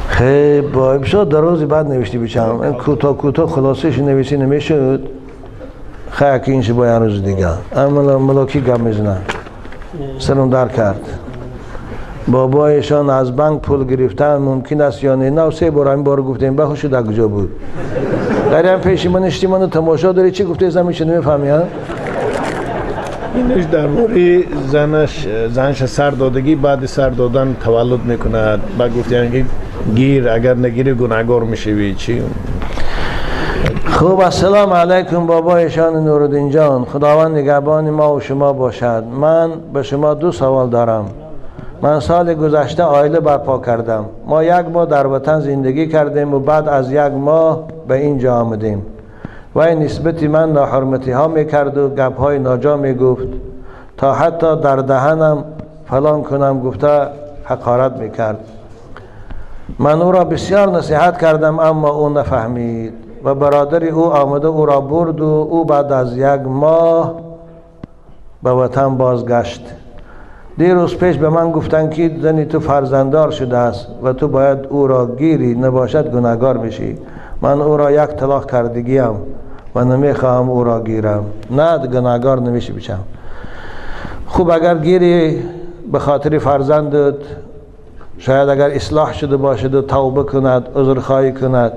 خیلی با اپیزود در روزی بعد نوشتی بچم این کوتاه خلاصش نوشتی نمیشد خیلی که اینش باید روز دیگه اما ملاکی گم میزنن سرم در کرد بابایشان از بانک پول گرفتن ممکن است یا نه 3 بار این بار گفتیم بخوش در کجا بود غیر هم پیشیمان اشتیمان تماشا داری چی گفته زمینش نمیفهمی ها اینش درباره زنش سر دادگی بعد سر دادن تولد میکند بعد گفتن که گیر اگر نگیری گناهگار میشوی چی خوب السلام علیکم بابایشان نورالدین جان خداوند نگهبان ما و شما باشد من به شما 2 سوال دارم من سال گذشته عائله برپا کردم ما 1 ماه در وطن زندگی کردیم و بعد از 1 ماه به اینجا آمدیم و این نسبتی من ناحرمتی ها میکرد و گپ های ناجا میگفت تا حتی در دهنم فلان کنم گفته حقارت میکرد من او را بسیار نصیحت کردم اما او نفهمید و برادری او آمده او را برد و او بعد از 1 ماه به وطن بازگشت دیروز پیش به من گفتن که زنی تو فرزنددار شده است و تو باید او را گیری نباشد گناهگار بشی من او را 1 طلاق کردگیم و نمیخواهم او را گیرم نه گناهگار نمیشه بشم خوب اگر گیری به خاطر فرزندت شاید اگر اصلاح شده باشد و توبه کند عذرخواهی کند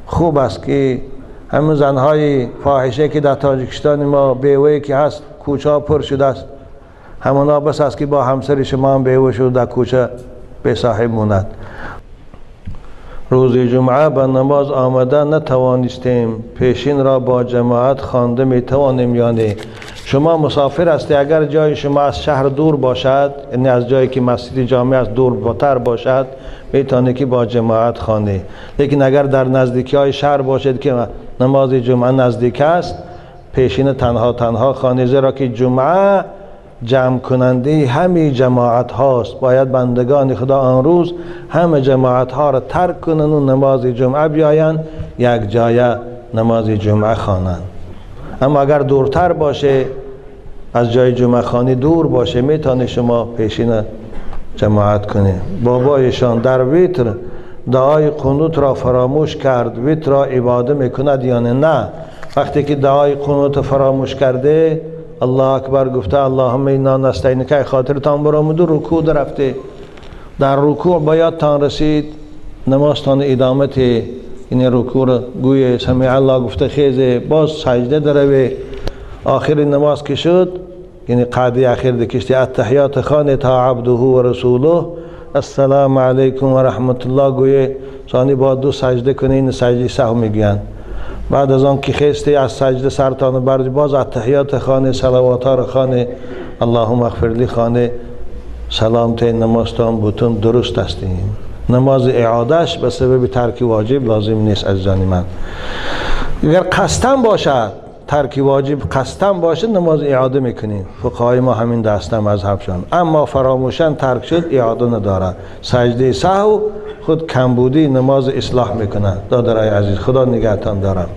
خوب است که همین زنهای فاحشه که در تاجیکستان ما بیوهی که هست کوچه ها پر شده است همانا بس است که با همسر شما هم بیوه شد در کوچه به صاحب موند روز جمعه به نماز آمده نتوانستیم پیشین را با جماعت خوانده میتوانیم یا نه شما مسافر هستی اگر جای شما از شهر دور باشد یعنی از جایی که مسجد جامع از دورتر باشد میتونه که با جماعت خوانه لیکن اگر در نزدیکی های شهر باشد که نماز جمعه نزدیک است پیشین تنها خوانه زیرا که جمعه جمع کننده همه جماعت هاست باید بندگان خدا آن روز همه جماعت ها را ترک کنن و نماز جمعه بیاین 1 جای نماز جمعه خوانند اما اگر دورتر باشه از جای جمعه خانی دور باشه میتونه شما پیشین جماعت کنه بابایشان در ویتر دعای قنوت را فراموش کرد ویتر را عباده میکند یا نه وقتی که دعای قنوت فراموش کرده الله اکبر گفته اللهم انا نستعینک خاطرتان برآمد و رکوع رفته در رکوع باید تان رسید نمازتان ادامت این رکوع را گوی سمع الله گفته خیزه باز سجده دروی آخر نماز که شد یعنی قاعده اخیر دکشتی التحیات خانه تا عبده و رسوله السلام علیکم و رحمت الله گوی ثانی با 2 سجده کنه این سجده سهو میگن بعد از آن که خسته از سجده سرتان برد باز التحیات خانه صلوات خانه اللهم اغفر لی خانه سلامت نمازتان بوتون درست هستیم نماز اعادهش به سبب ترک واجب لازم نیست عزیزان من اگر قصدن باشد ترک واجب قصدن باشد نماز اعاده میکنیم فقهای ما همین دسته مذهبشان اما فراموشن ترک شد اعاده نداره سجده سهو خود کمبودی نماز اصلاح میکنه دادرای عزیز خدا نگهتان دارم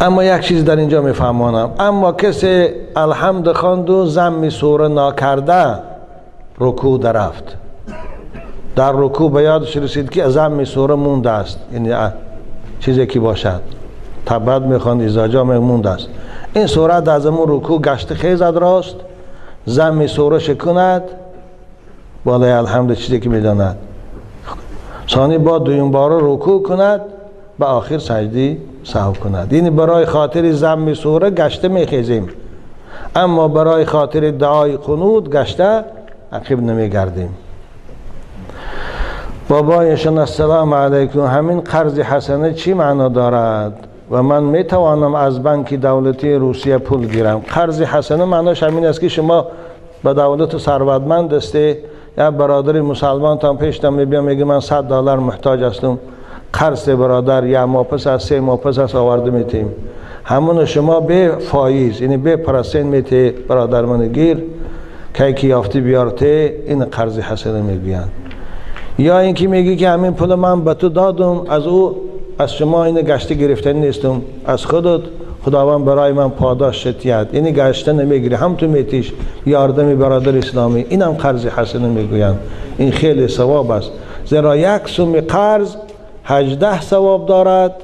اما یک چیز در اینجا میفهمانم اما کسی الحمد خواند و ضم سوره ناکرده رکوع درفت در رکوع به یادش رسید که ضم سوره مونده است یعنی چیزی که باشد تبد میخواند اذا جاء مونده است این سوره از همون رکوع گشت خیزد راست ضم سوره شکند بالای الحمد چیزی که میداند ثانی با دویم بار رکوع کند به آخر سجده سهو کند یعنی برای خاطر ضم سوره گشته میخیزیم اما برای خاطر دعای قنوت گشته عقب نمیگردیم بابایشان السلام علیکم همین قرض حسنه چی معنا دارد و من میتوانم از بانک دولتی روسیه پول گیرم قرض حسنه معناش همین است که شما به دولت ثروتمند هستی یا برادر مسلمان تا پیشتم میبینم میگه من $100 محتاج هستم قرض برادر یا ما پس از 3 ماه پس از آورده میتیم همون شما به فایز یعنی به پرسنت میتی برادر من گیر که یافتی بیارته این قرض حسنه میگویند یا اینکه میگی که همین پول من به تو دادم از او از شما این گشته گرفتن نیستم از خودت خداوند برای من پاداش شتیت، یعنی گشته نمیگیری، هم تو میتیش یاردم برادر اسلامی، اینم قرض حسنه میگویند. این خیلی ثواب است، زیرا یک سوم قرض 18 ثواب دارد،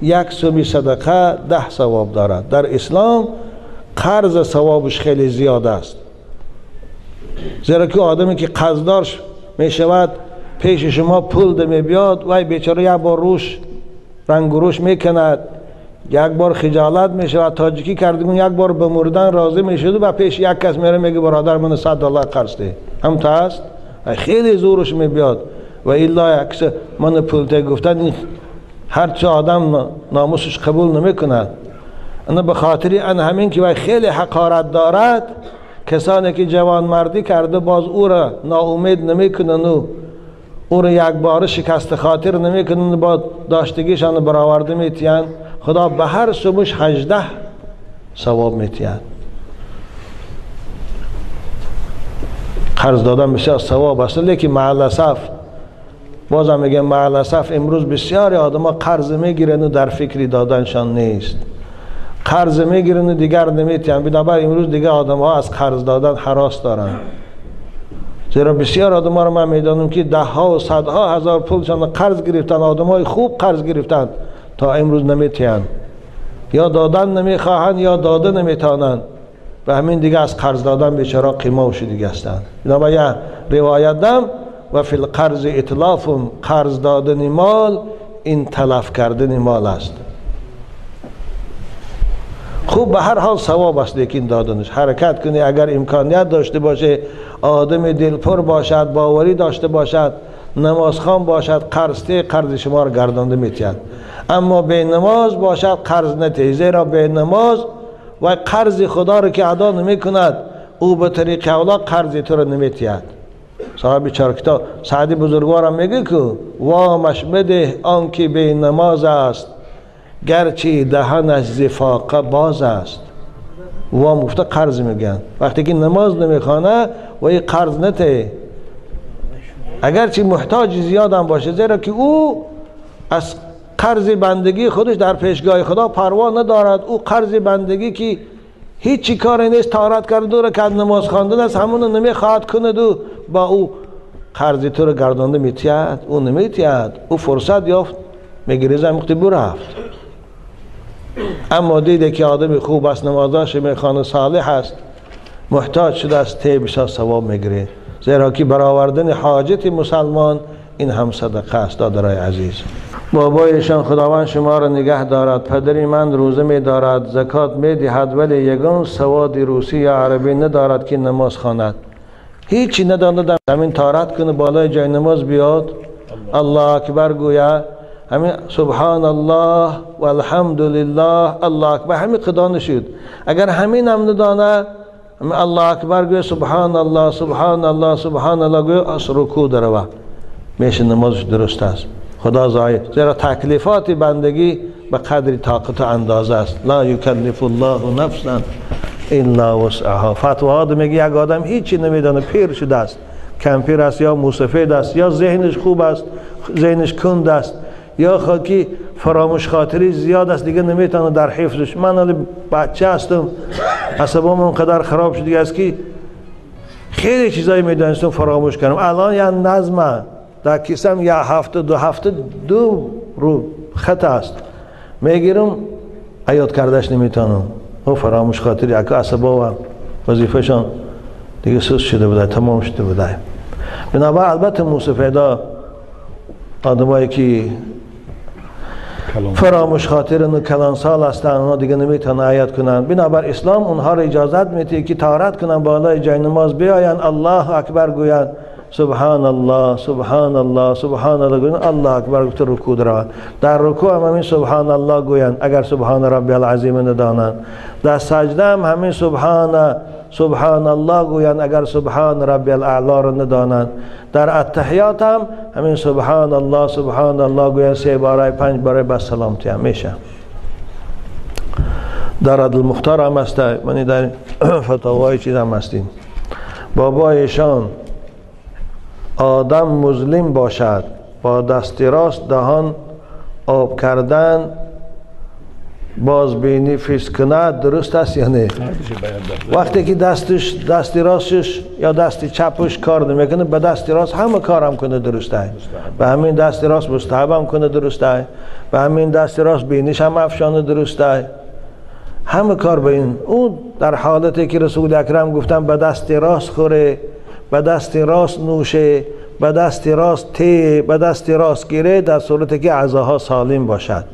یک سوم صدقه 10 ثواب دارد. در اسلام قرض ثوابش خیلی زیاد است، زیرا که آدمی که قرضدار میشود پیش شما پول دمی بیاد، وای بیچاره یک بار روش رنگ و روش میکند، یک بار خجالت میشود، تاجیکی کردگون یک بار به مردن راضی میشد و پیش یک کس میره میگه برادر من $100 قرض ده، هم تا است خیلی زورش میبیاد. و الا یکس من پولته گفتن این هرچه آدم ناموسش قبول نمیکند. انا به خاطری ان همین که وای خیلی حقارت دارد، کسانی که جوان مردی کرده باز او را ناامید نمیکنن و او را یک بار شکست خاطر نمیکنن، با داشتگیشان برآورده میتیند. خدا به هر سومش 18 ثواب میتیند. قرض دادن بسیار ثواب است، لیکن مع الاسف بازم میگم مع الاسف امروز بسیاری آدم ها قرض میگیرن و در فکری دادنشان نیست. قرض میگیرن و دیگر نمیتیند. بنابر امروز دیگه آدم ها از قرض دادن هراس دارن، زیرا بسیار آدم ها رو من میدانم که ده ها و صدها هزار پولشان قرض گرفتن، آدم های خوب قرض گرفتن تا امروز نمیتیند، یا دادن نمیخواهند یا داده نمیتانند و همین دیگه از قرض دادن بیچاره قیمه شده هستند. بنابر یه روایت دم و فی القرض اتلاف، قرض دادن مال این تلف کردن مال است. خوب به هر حال ثواب است، لیکن دادنش حرکت کنی، اگر امکانیت داشته باشه، آدم دلپر باشد، باوری داشته باشد، نمازخوان باشد، قرض شما را گردانده میتید. اما به نماز باشد قرض نتید، زیرا به نماز و قرض خدا را که ادا نمی کند او به طریق اولا قرض تو را نمیتید. صاحب چارکتا سعدی بزرگوارم میگه که وامش بده آنکه به نماز است، گرچه دهنش زفاقه باز است. وام گفته قرض میگن، وقتی که نماز نمیخوانه و این قرض نته، اگرچه محتاج زیاد هم باشه، زیرا که او از قرض بندگی خودش در پیشگاه خدا پروا ندارد. او قرض بندگی که هیچی کاری نیست، طهارت کرده رو که نماز خواندن است همون نمیخواد کند و با او قرض تو رو گردانده میتید، او نمیتید. او فرصت یافت میگیره زمختی برفت. اما دیده که آدم خوب است، نمازاش میخوانه، صالح است، محتاج شده است، تیبشا ثواب میگیره، زیرا که برآوردن حاجت مسلمان این هم صدقه است. دادرای عزیز، بابایشان خداوند شما را نگه دارد. پدری من روزه می دارد، زکات می دهد، ولی یگان سواد روسی یا عربی ندارد که نماز خواند. هیچی نداند، همین طهارت کنه بالای جای نماز بیاد، الله اکبر گویا، همین سبحان الله و الحمد لله الله اکبر، همین قضا نشد. اگر همین هم ندانه، الله اکبر گویا، سبحان الله سبحان الله سبحان الله گویا، از رکوع دروا میشه، نمازش درست است. خدا زاید، زیرا تکلیفات بندگی به قدر طاقت و اندازه است. لا یکلف الله نفسا الا وسعها. فتوا ها میگه یک آدم هیچی نمیدانه، پیر شده است، کمپیر است یا موسفید است یا ذهنش خوب است، ذهنش کند است، یا خاکی فراموش خاطری زیاد است، دیگه نمیتونه در حفظش. من ولی بچه هستم، عصبام اونقدر خراب شده است که خیلی چیزایی میدانستم فراموش کنم. الان یا نظمه در کیسم یا هفته دو رو خط است، میگیرم عیاد کردش نمیتونم. او فراموش خاطری اکا عصبا و وظیفهشان دیگه سوس شده بوده، تمام شده بوده. بنابراین البته موسفیدا آدمایی که فراموش خاطرن و کلانسال هستن، اونا دیگه نمیتونن عیاد کنن. بنابراین اسلام اونها را اجازت میده که طهارت کنن، بالای جای نماز بیاین، الله اکبر گوین، سبحان الله سبحان الله سبحان الله گوین، الله اکبر گفت رکوع دارن. در رکوع هم همین سبحان الله گوین اگر سبحان ربی العظیم ندانن. در سجده هم همین سبحان الله گوین اگر سبحان ربی الاعلا را ندانن. در التحیات هم همین سبحان الله گوین 3 باره 5 باره بس سلامتی هم میشه. در عدالمختار هم است، من در فتاوای چیز هم هستیم. بابایشان آدم مظلم باشد، با دست راست دهان آب کردن باز بینی فیس کنه درست است یا نه؟ وقتی که دست راستش یا دست چپش کار نمیکنه به دست راست همه کارم کنه درسته. به همین دست راست مستحبم کنه درسته. به همین دست راست بینیش هم افشانه درسته. همه کار به این. اون در حالتی که رسول اکرم گفتن به دست راست خوره، به دست راست نوشه، به دست راست ته، به دست راست گیره، در صورتی که اعضاها سالم باشد.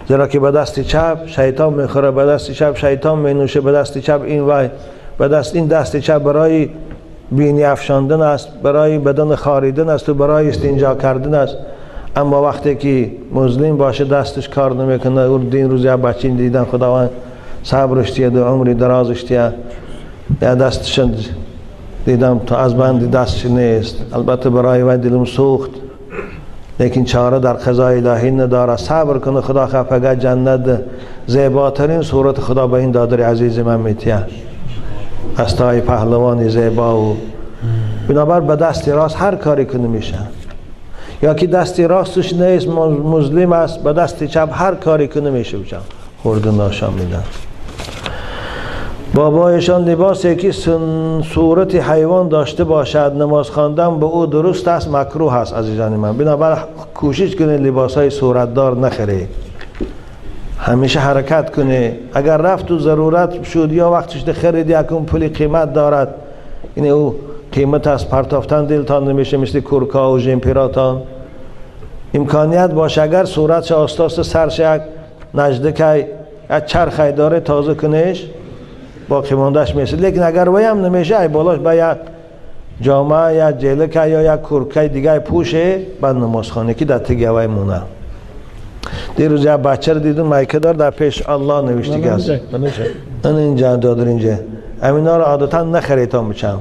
زیرا که به دست چپ شیطان میخوره، به دست چپ شیطان مینوشه، به دست چپ این وای، این دست چپ برای بینی افشاندن است، برای بدن خاریدن است و برای استنجا کردن است. اما وقتی که مظلم باشه دستش کار نمیکنه. اون دین روز یا بچه دیدن خداوند صبرش تیه و عمری درازش تیه، یا دستش دیدم تو از بند دستش نیست. البته برای وای دلم سوخت، لیکن چاره در قضای الهی نداره. صبر کنه خدا خفگه جنت زیباترین صورت خدا به این دادر عزیز من میتیه. استای پهلوانی زیبا و بنابر به دست راست هر کاری کنه میشه. یا که دست راستش نیست مظلم است، به دست چپ هر کاری کنه میشه بچم خورده ناشام میدن. بابایشان لباسی که صورت حیوان داشته باشد نماز خواندن به او درست است مکروه است عزیزان من. بنابر کوشش کنه لباس های صورتدار نخره، همیشه حرکت کنه. اگر رفت و ضرورت شد یا وقتش خرید یکم پولی قیمت دارد، این او قیمت از پرتافتن دلتان نمیشه مثل کورکا و جمپیراتان. امکانیت باشه اگر صورتش آستاست سرش یک نجدکای یک چرخی داره تازه کنش باقی موندهش میشه. لیکن اگر وی هم نمیشه ای بالاش با یک جامعه یا جلکه یا یک کورکای دیگه پوشه بعد نمازخانه که در تگه وی مونه. دیروز یک بچه رو دیدم مایکه دار در پیش الله نوشته که است این اینجا دادر اینجا امینا رو عادتا نخریتان بچم،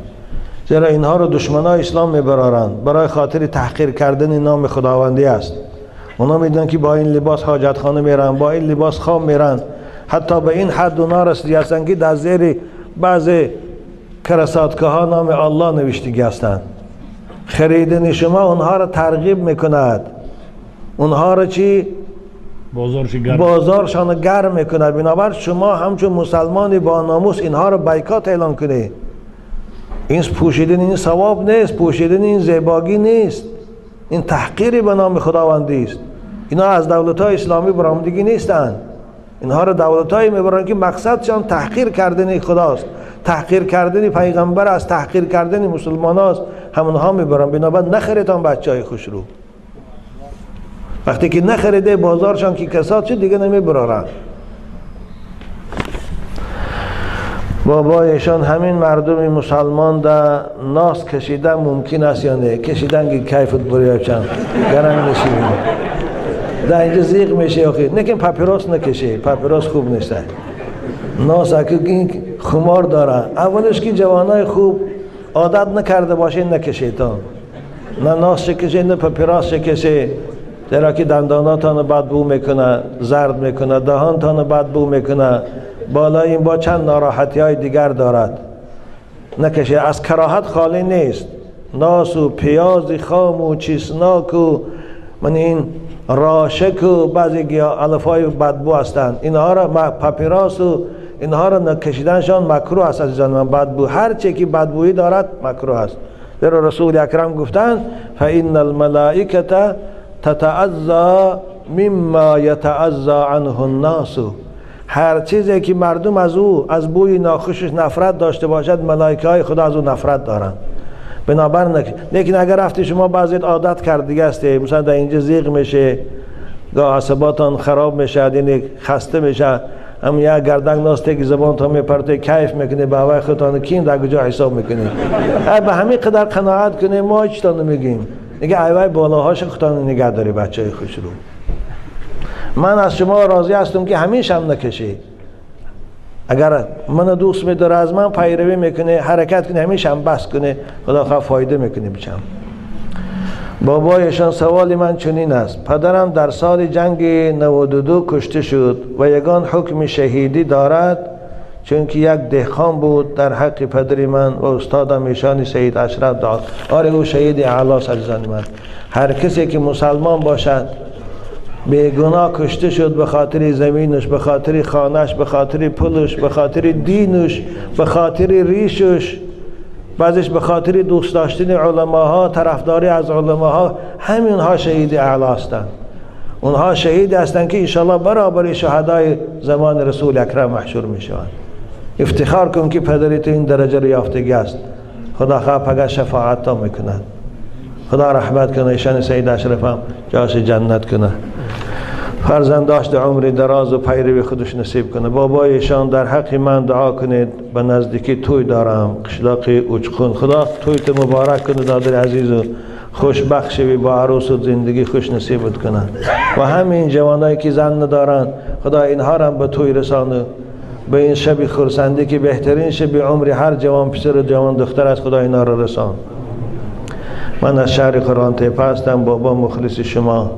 زیرا اینها رو دشمنای اسلام میبرارند برای خاطر تحقیر کردن نام خداوندی است. اونا میدونن که با این لباس حاجت خانه میرن، با این لباس خواب میرن. حتی به این حد اونا رسیده هستند که در زیر بعضی کرساتگاه ها نام الله نوشته هستند. خریدن شما اونها را ترغیب میکند، اونها را چی؟ بازارشان گرم میکند. بنابر شما همچون مسلمانی با ناموس اینها را بایکات اعلان کنید. این پوشیدن این ثواب نیست، پوشیدن این زیباگی نیست، این تحقیری به نام خداوندی است. اینا از دولت‌های اسلامی برآمدگی نیستند. اینها را دولت‌هایی میبرند که مقصدشان تحقیر کردن خداست، تحقیر کردن پیغمبر است، تحقیر کردن مسلمان است. همونها میبرند. بنابراین نخریدن بچهای خوشرو. وقتی که نخریده بازارشان که کساد شد دیگه نمیبرارن. بابایشان همین مردم مسلمان در ناس کشیدن ممکن است یا نه؟ کشیدن که کیفت بریاب چند گرم نشیدن در اینجا زیغ میشه آخی. نکن پاپیروس نکشه، پاپیروس خوب نیست. ناس اگه این خمار داره اولش که جوانای خوب عادت نکرده باشه نکشیدن، نه ناس شکشه نه پاپیروس شکشه، زیرا که دنداناتان بدبو میکنه، زرد میکنه، دهانتان بدبو میکنه، بالای این با چند ناراحتی های دیگر دارد. نکشه. از کراهت خالی نیست. ناس و پیاز خام و چسناک و من این راشک و بعضی علفای بدبو هستند. اینها را پاپیراس و اینها را نکشیدنشان مکروه است عزیزان من. بدبو هر چی که بدبویی دارد مکروه است. در رسول اکرم گفتند فإن الملائکه تتعذى مما يتعذى عنه الناس. هر چیزی که مردم از بوی ناخوشش نفرت داشته باشد ملائکه های خدا از او نفرت دارند. بنابراین لیکن اگر رفتی شما بعضی عادت کردگی هستی، مثلا در اینجا زیغ میشه، گاه عصباتان خراب میشه، یعنی خسته میشه، هم یا گردن ناسته که زبان تا میپرته کیف میکنه، به هوای خودتان کین در کجا حساب میکنه. به همین قدر قناعت کنه ما هیچتان نمیگیم. نگه ایوای بالاهاش خودتان نگه داری بچه خوش رو. من از شما راضی هستم که همیشه هم نکشی. اگر من دوست میداره از من پیروی میکنه، حرکت کنه، همیشه هم بس کنه، خدا خواه فایده میکنه بچم. بابایشان سوال من چنین است: پدرم در سال جنگ 92 کشته شد و یگان حکم شهیدی دارد، چون که یک دهقان بود در حق پدر من و استادم ایشان سید اشرف داد. آره او شهید اعلی عزیزان من. هر کسی که مسلمان باشد بیگناه کشته شد به خاطر زمینش، به خاطر خانهش، به خاطر پولش، به خاطر دینش، به خاطر ریشش، بعضش به خاطر دوست داشتن علماها، طرفداری از علماها. همین ها شهید اعلی هستند. اونها شهید هستند که انشاءالله برابر شهدای زمان رسول اکرم محشور می شوند. افتخار کن که پدرت این درجه رو یافتگی است. خدا خواه پگه شفاعت تا میکند. خدا رحمت کنه، ایشان سید اشرف هم جاش جنت کنه، فرزند داشت عمر دراز و پیروی خودش نصیب کنه. بابای ایشان در حق من دعا کنید، به نزدیکی توی دارم، قشلاق اوچخون. خدا تویت مبارک کنه دادر عزیز و خوشبخت شوی، با عروس و زندگی خوش نصیبت کنه. و همین جوانایی که زن ندارن خدا اینها را به توی رسانه، به این شب خرسندی که بهترین شب عمر هر جوان پسر و جوان دختر است. خدا اینا را رسان. من از شهر قرآن تیپه هستم، بابا مخلص شما.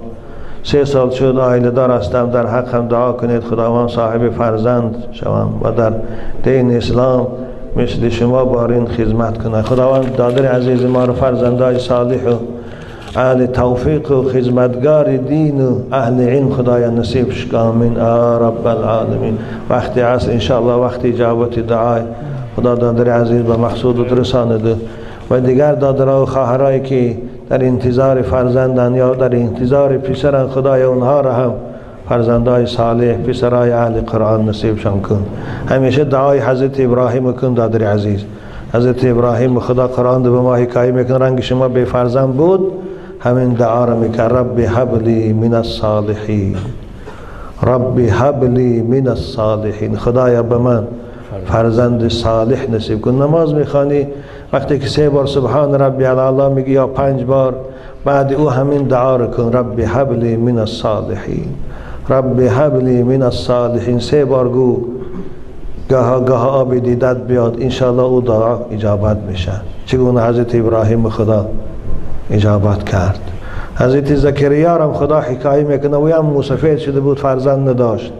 3 سال شد آیله دار هستم. در حق هم دعا کنید خداوند صاحب فرزند شوم و در دین اسلام مثل شما بارین خدمت کنه. خداوند دادر عزیز ما رو فرزندای صالح و اهل توفیق و خدمتگار دین و اهل علم خدایا نصیب شد. آمین رب العالمین. وقتی عصر انشاءالله وقتی اجابت دعای خدا دادر عزیز به مقصود رسانده و دیگر دادرها و خواهرایی که در انتظار فرزندن یا در انتظار پسران خدای اونها را هم فرزندای صالح پسرای اهل قرآن نصیبشان کن. همیشه دعای حضرت ابراهیم کن دادر عزیز. حضرت ابراهیم خدا قرآن به ما حکایه میکن، رنگ شما بے فرزند بود، همین دعا را میکن رب هب لی من الصالحین، رب هب لی من الصالحین. خدایا به من فرزند صالح نصیب کن. نماز میخوانی وقتی که 3 بار سبحان ربی الاعلی میگی یا 5 بار، بعد او همین دعا را کن رب هب لی من الصالحین، رب هب لی من الصالحین. 3 بار گو، گاه آب دیدت بیاد، انشاءالله او دعا اجابت میشه. چگونه حضرت ابراهیم خدا اجابت کرد. حضرت زکریا هم خدا حکایه میکنه، او هم مسافر شده بود، فرزند نداشت.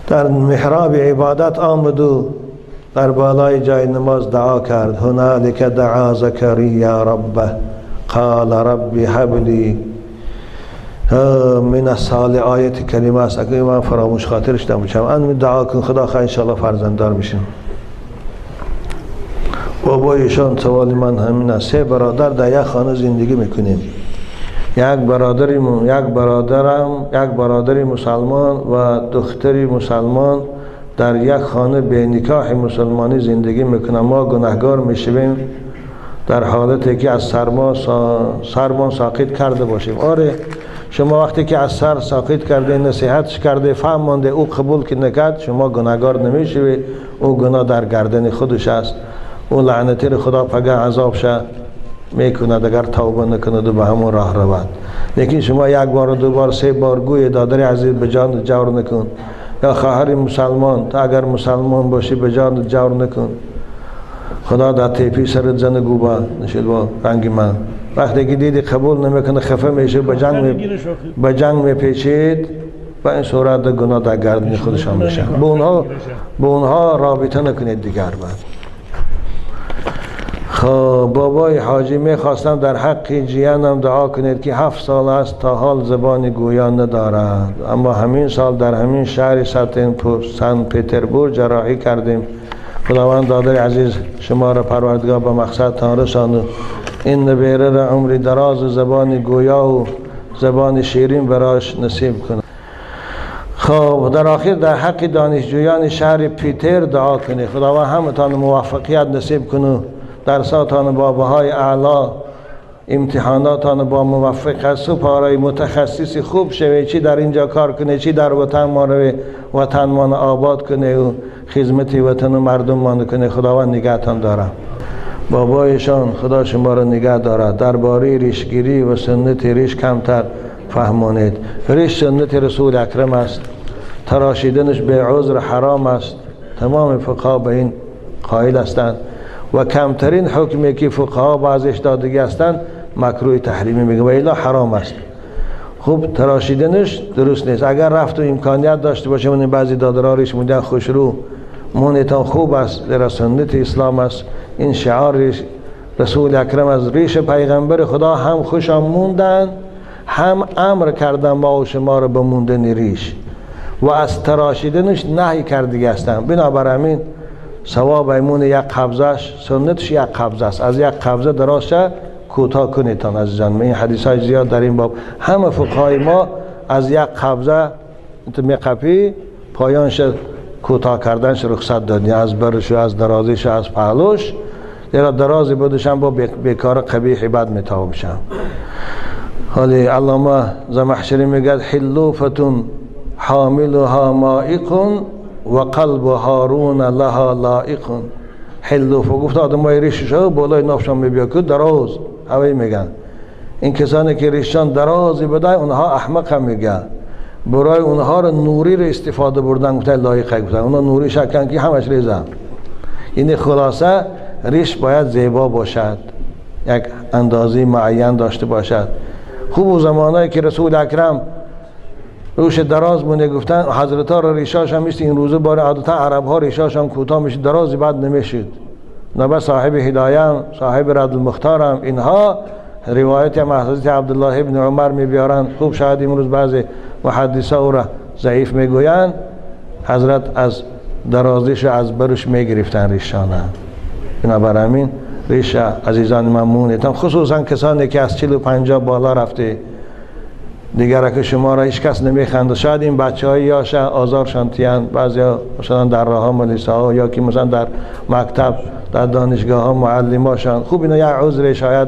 در محراب عبادت آمد و در بالای جای نماز دعا کرد. هنالک دعا زکریا ربه قال رب هب لی من الصالحین. آیت کریمه است، اگر من فراموش خاطرش نمیشم. ان دعا کن خدا خواه انشاءالله فرزنددار میشیم. بابایشان سوال من همین است. 3 برادر در یک خانه زندگی میکنیم. یک برادری مسلمان و دختری مسلمان در یک خانه به نکاح مسلمانی زندگی میکنم. ما گناهگار میشویم در حالتی که از سرمان ساقط کرده باشیم. آره، شما وقتی که از سر ساقط کرده، نصیحتش کرده، فهم مانده، او قبول که نکرد، شما گناهگار نمیشوید. او گناه در گردن خودش است. او لعنتی خدا پگه عذاب شه میکند اگر توبه نکند و به همون راه رود. لیکن شما 1 بار و 2 بار 3 بار گوی دادر عزیز به جان جور نکن. یا خواهر مسلمان تا اگر مسلمان باشی به جان جور نکن. خدا در تیپی سرت زن گوبا نشد با رنگ من. وقتی که دیدی قبول نمیکنه خفه میشه، به جنگ میپیچید، و این صورت گناه در گردن خودشان میشه. به اونها رابطه نکنید دیگر. بعد خب بابای حاجی میخواستم در حق جیانم دعا کنید که 7 سال است تا حال زبان گویا ندارد، اما همین سال در همین شهر سن پتربورگ جراحی کردیم. خداوند دادر عزیز شما را پروردگار به مقصد تان رساند. این نبیره را عمر دراز زبان گویا و زبان شیرین براش نصیب کنه. خب در آخر در حق دانشجویان شهر پیتر دعا کنید. خداوند همتان موفقیت نصیب کنه، درساتان با بهای اعلا، امتحاناتان با موفقیت سپارای متخصص خوب شوی، چی در اینجا کار کنه، چی در وطن ما روی وطن ما آباد کنه و خدمت وطن و مردم ما کنه. خداوند نگهتان دارم. بابایشان خدا شما را نگه دارد. درباره ریشگیری و سنت ریش کمتر فهمانید. ریش سنت رسول اکرم است، تراشیدنش به عذر حرام است. تمام فقها به این قائل هستند و کمترین حکمی که فقها بعضش دادگی هستند مکروه تحریمی میگه و الا حرام است. خوب تراشیدنش درست نیست. اگر رفت و امکانیت داشته باشه، من بعضی دادراریش موندن خوشرو مونتان خوب است، در سنت اسلام است. این شعار رسول اکرم از ریش پیغمبر خدا هم خوشم موندن، هم امر کردن ما و شما رو به موندن ریش و از تراشیدنش نهی کرده هستن. بنابر همین ثواب ایمون یک قبضش سنتش یک قبضه است. از یک قبضه دراز شه کوتاه کنیتان عزیزان. این حدیث های زیاد در این باب همه فقهای ما از یک قبضه میقپی پایانش کوتاه کردنش رخصت دادن، از برش و از درازیش و از پهلوش دیرا درازی بودشن با بیکار قبیحی بد میتابشن. حالی علامه زمخشری میگه حلوفتون حاملها مائقون و قلب هارون لها لائقون. حلوفه گفت آدم های ریشش ها بالای نافشان میبیا که دراز هوایی میگن. این کسانی که ریششان درازی بدای اونها احمق هم میگن. برای اونها رو نوری رو استفاده بردن گفتن لایقه گفتن اونها نوری شکن که همش ریزن. این خلاصه ریش باید زیبا باشد، یک اندازه معین داشته باشد. خوب و زمانهایی که رسول اکرم روش دراز مونه گفتن حضرت ها را ریشاش هم میشه این روزه باره عادتا عرب ها ریشاش هم کوتاه میشه درازی بد نمیشد. نبا صاحب هدایم صاحب رد المختارم اینها روایت هم حضرت عبدالله ابن عمر میبیارن. خوب شاید امروز بعضی محدثه او را ضعیف میگویند. حضرت از درازیش از برش میگرفتن ریشانه. بنابر همین ریش عزیزان ممنونتان، خصوصا کسانی که از 40 و 50 بالا رفته دیگر که شما را هیچ کس نمیخنده. شاید این بچه های یا آزار شانتیان، بعضی ها مثلا در راه ها ملیسه ها یا که مثلا در مکتب در دانشگاه ها معلم هاشان خوب اینا یک عذر شاید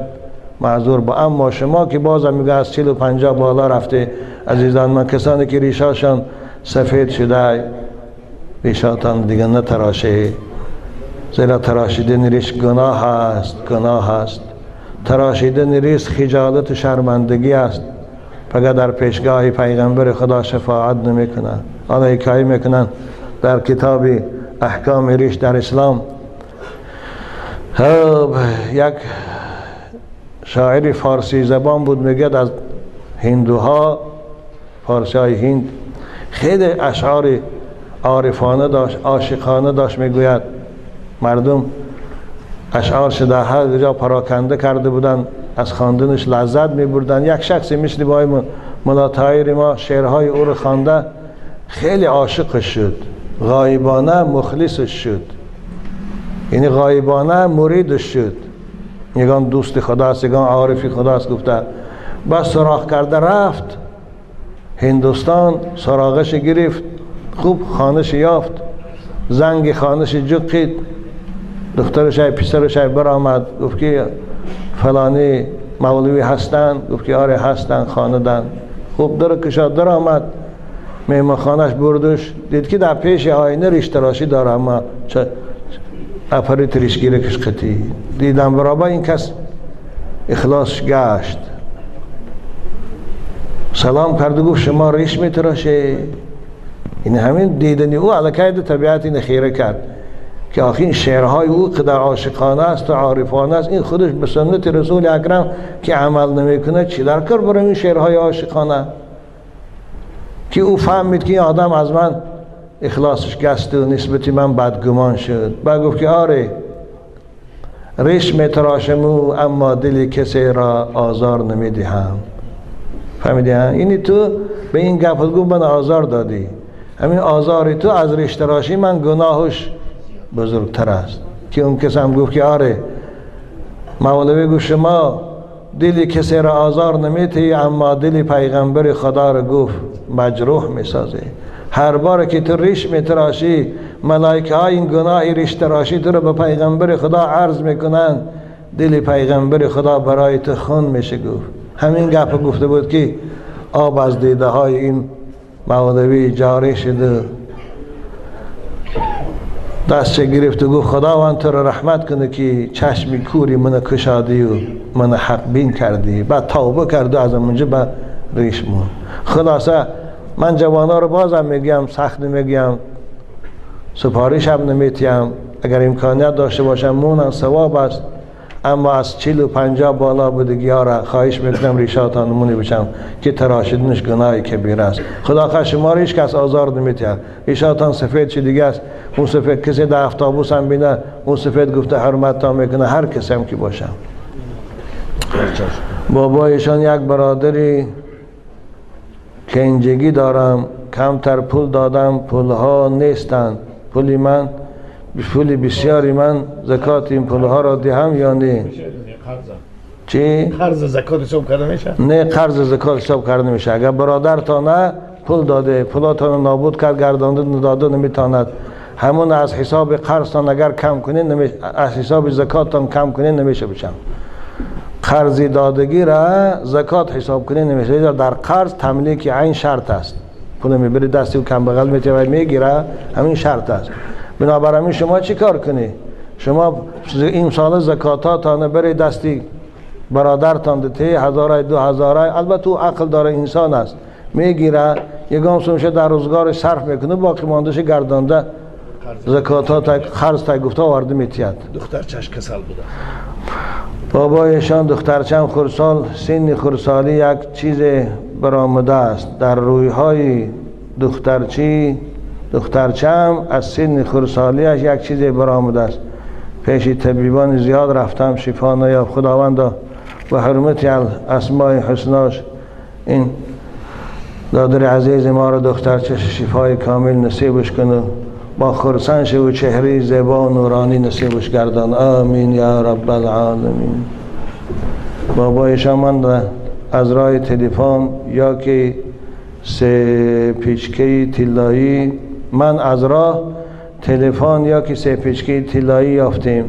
معذور با. اما شما که بازم میگه از 40 و 50 بالا رفته عزیزان من، کسانی که ریشاشان سفید شده ریشاتان دیگه نتراشه، زیرا تراشیدن ریش گناه است، گناه است. تراشیدن ریش خجالت و شرمندگی است. فقط در پیشگاه پیغمبر خدا شفاعت نمیکنن. آن حکایت میکنن در کتاب احکام ریش در اسلام. یک شاعر فارسی زبان بود میگه از هندوها، فارسی های هند خیلی اشعار عارفانه داشت، عاشقانه داشت میگوید. مردم اشعار شده هر جا پراکنده کرده بودن، از خواندنش لذت میبردن. یک شخصی مثل بای ملا طاهر ما شعرهای او رو خوانده خیلی عاشقش شد، غایبانه مخلصش شد، یعنی غایبانه مریدش شد. یگان دوست خداست، یگان عارفی خداست گفته. بس سراغ کرده رفت هندوستان، سراغش گرفت، خوب خانش یافت، زنگ خانش جقید، دخترش های پسرش های برآمد گفت که فلانی مولوی هستن؟ گفت که آره هستن، خاندن. خوب در کشاد در آمد، مهمان خانش بردش، دید که در پیش آینه ریش تراشی داره، اما چه اپریت ریشگیره کش خطی. دیدم برابر این کس اخلاص گشت، سلام کرد گفت شما ریش می تراشه؟ این همین دیدنی او علاقه طبیعت این خیره کرد که آخه این شعرهای او قدر عاشقانه است و عارفانه است. این خودش به سنت رسول اکرم که عمل نمیکنه چی در کار برای این شعرهای عاشقانه؟ که او فهمید که این آدم از من اخلاصش گست و نسبتی من بدگمان شد. بعد گفت که آره ریش میتراشم اما دل کسی را آزار نمیدهم. فهمیدی؟ اینی تو به این گپ گفت من آزار دادی، همین آزاری تو از ریش تراشی من گناهش بزرگتر است. که اون کس هم گفت که آره مولوی گفت شما دل کسی را آزار نمیدهی اما دل پیغمبر خدا را گفت مجروح میسازه. هر بار که تو ریش میتراشی ملائکه ها این گناه ریش تراشی تو را به پیغمبر خدا عرض میکنن، دل پیغمبر خدا برای تو خون میشه گفت. همین گپ گفته بود که آب از دیده های این مولوی جاری شده، دست گرفت و گفت خداوند تو را رحمت کنه که چشمی کوری من کشادی و من حق بین کردی. بعد توبه کرد و از اونجا به ریش مون. خلاصه من جوانا رو بازم میگم، سخت نمیگم، سپارش هم نمیتیم. اگر امکانیت داشته باشم مونن ثواب است، اما از 40 و 50 بالا بودگی ها را خواهش میکنم ریشاتان نمونی بشم که تراشیدنش گناهی کبیر است. خدا خواهد شما ریش کس آزار نمیتید. ریشاتان سفید چی دیگه است، اون سفید کسی در افتابوس هم بینه اون سفید گفته حرمت تا میکنه، هر کسی هم که باشم. بابایشان یک برادری کنجگی دارم، کمتر پول دادم، پولها نیستند. پول بسیاری من زکات این پولها را دهم یا نه؟ چی؟ قرض زکات حساب کرده میشه؟ نه، قرض زکات حساب کرده نمیشه. اگر برادرتان پول داده، پولاتان نابود کرد، گردانده داده نمیتواند، همون از حساب قرضتان اگر کم کنین، از حساب زکاتتان کم کنین نمیشه بشم. قرض دادگی را زکات حساب کنین نمیشه. در قرض تملیک عین شرط است. پول میبری دستی و کم بغل میتونه میگیره، همین شرط است. بنابراین شما چی کار کنی؟ شما این سال زکاتاتان بری دستی برادرتان دته 1000 2000، البته او عقل داره، انسان است، میگیره یگام سومشه در روزگار صرف میکنه، باقی ماندهش گردانده زکاتات قرض تا گفته آورده میتید. دختر چش کسل بوده. بابایشان دخترچم خردسال، سن خردسالی یک چیز برآمده است. در رویهای دخترچم از سن خردسالیش یک چیز برآمده است. پیش طبیبان زیاد رفتم، شفا نیافت. خداوندا و حرمت اسماء حسناش این دادر عزیز ما را دخترچه شفای کامل نصیبش کنه، با خرسنش و چهره زیبا و نورانی نصیبش گردان. آمین یا رب العالمین. بابایشان من از راه تلفن یا که سه پیچکه طلایی، من از راه تلفن یا که سه پیچکه طلایی یافتیم،